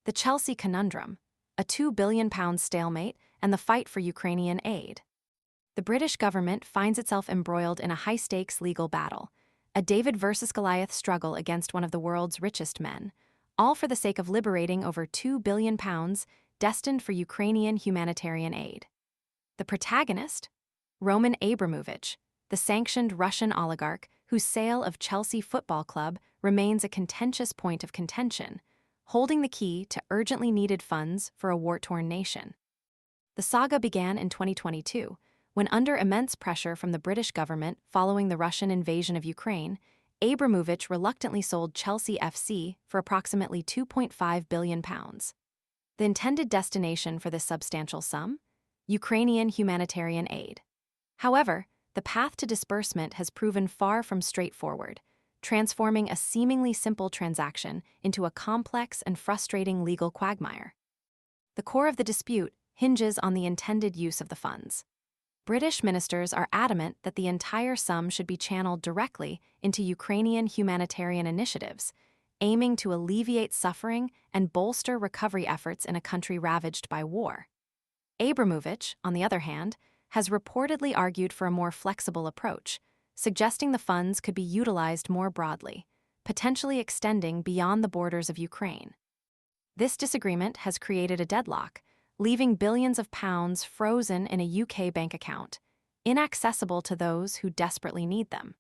The Chelsea conundrum, a £2 billion stalemate, and the fight for Ukrainian aid. The British government finds itself embroiled in a high-stakes legal battle, a David versus Goliath struggle against one of the world's richest men, all for the sake of liberating over £2 billion destined for Ukrainian humanitarian aid. The protagonist? Roman Abramovich, the sanctioned Russian oligarch whose sale of Chelsea Football Club remains a contentious point of contention, holding the key to urgently needed funds for a war-torn nation. The saga began in 2022, when under immense pressure from the British government following the Russian invasion of Ukraine, Abramovich reluctantly sold Chelsea FC for approximately £2.5 billion. The intended destination for this substantial sum? Ukrainian humanitarian aid. However, the path to disbursement has proven far from straightforward, transforming a seemingly simple transaction into a complex and frustrating legal quagmire. The core of the dispute hinges on the intended use of the funds. British ministers are adamant that the entire sum should be channeled directly into Ukrainian humanitarian initiatives, aiming to alleviate suffering and bolster recovery efforts in a country ravaged by war. Abramovich, on the other hand, has reportedly argued for a more flexible approach, suggesting the funds could be utilized more broadly, potentially extending beyond the borders of Ukraine. This disagreement has created a deadlock, leaving billions of pounds frozen in a UK bank account, inaccessible to those who desperately need them.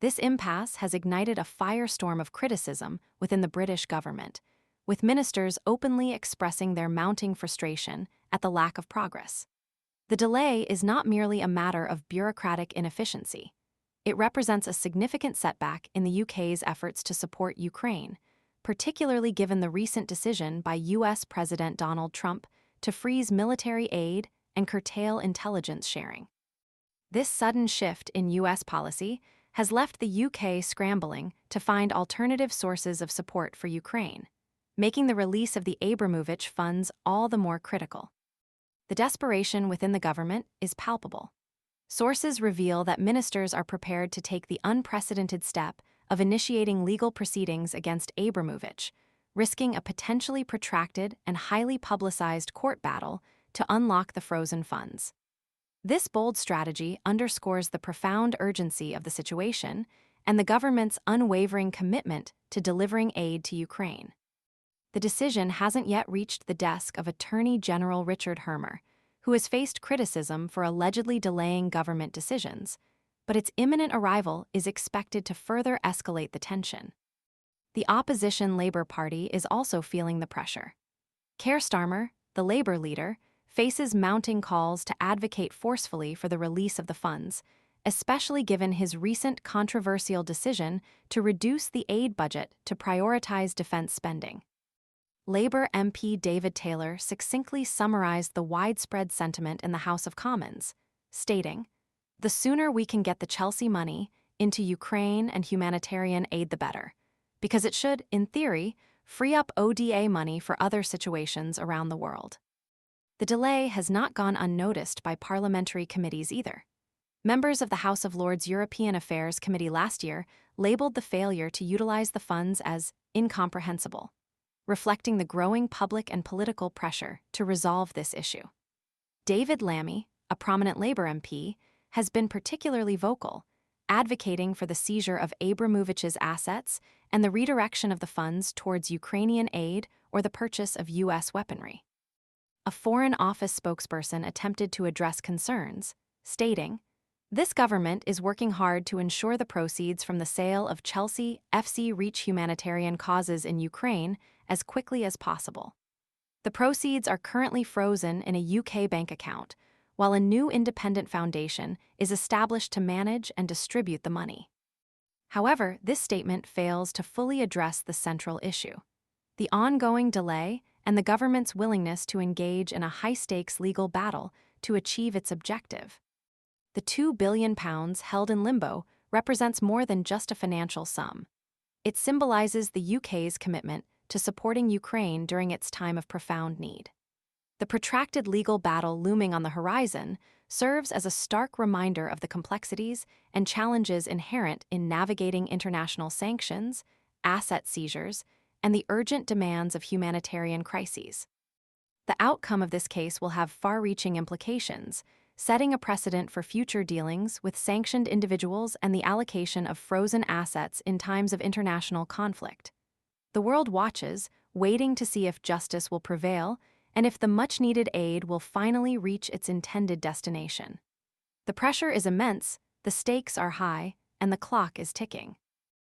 This impasse has ignited a firestorm of criticism within the British government, with ministers openly expressing their mounting frustration at the lack of progress. The delay is not merely a matter of bureaucratic inefficiency. It represents a significant setback in the UK's efforts to support Ukraine, particularly given the recent decision by US President Donald Trump to freeze military aid and curtail intelligence sharing. This sudden shift in US policy has left the UK scrambling to find alternative sources of support for Ukraine, making the release of the Abramovich funds all the more critical. The desperation within the government is palpable. Sources reveal that ministers are prepared to take the unprecedented step of initiating legal proceedings against Abramovich, risking a potentially protracted and highly publicized court battle to unlock the frozen funds. This bold strategy underscores the profound urgency of the situation and the government's unwavering commitment to delivering aid to Ukraine. The decision hasn't yet reached the desk of Attorney General Richard Hermer, who has faced criticism for allegedly delaying government decisions, but its imminent arrival is expected to further escalate the tension. The opposition Labour Party is also feeling the pressure. Keir Starmer, the Labour leader, faces mounting calls to advocate forcefully for the release of the funds, especially given his recent controversial decision to reduce the aid budget to prioritise defence spending. Labour MP David Taylor succinctly summarised the widespread sentiment in the House of Commons, stating, "The sooner we can get the Chelsea money into Ukraine and humanitarian aid, the better, because it should, in theory, free up ODA money for other situations around the world." The delay has not gone unnoticed by parliamentary committees either. Members of the House of Lords European Affairs Committee last year labelled the failure to utilise the funds as incomprehensible, reflecting the growing public and political pressure to resolve this issue. David Lammy, a prominent Labour MP, has been particularly vocal, advocating for the seizure of Abramovich's assets and the redirection of the funds towards Ukrainian aid or the purchase of US weaponry. A Foreign Office spokesperson attempted to address concerns, stating, "This government is working hard to ensure the proceeds from the sale of Chelsea FC reach humanitarian causes in Ukraine as quickly as possible. The proceeds are currently frozen in a UK bank account, while a new independent foundation is established to manage and distribute the money." However, this statement fails to fully address the central issue: the ongoing delay and the government's willingness to engage in a high-stakes legal battle to achieve its objective. The £2 billion held in limbo represents more than just a financial sum. It symbolizes the UK's commitment to supporting Ukraine during its time of profound need. The protracted legal battle looming on the horizon serves as a stark reminder of the complexities and challenges inherent in navigating international sanctions, asset seizures, and the urgent demands of humanitarian crises. The outcome of this case will have far-reaching implications, setting a precedent for future dealings with sanctioned individuals and the allocation of frozen assets in times of international conflict. The world watches, waiting to see if justice will prevail and if the much-needed aid will finally reach its intended destination. The pressure is immense, the stakes are high, and the clock is ticking.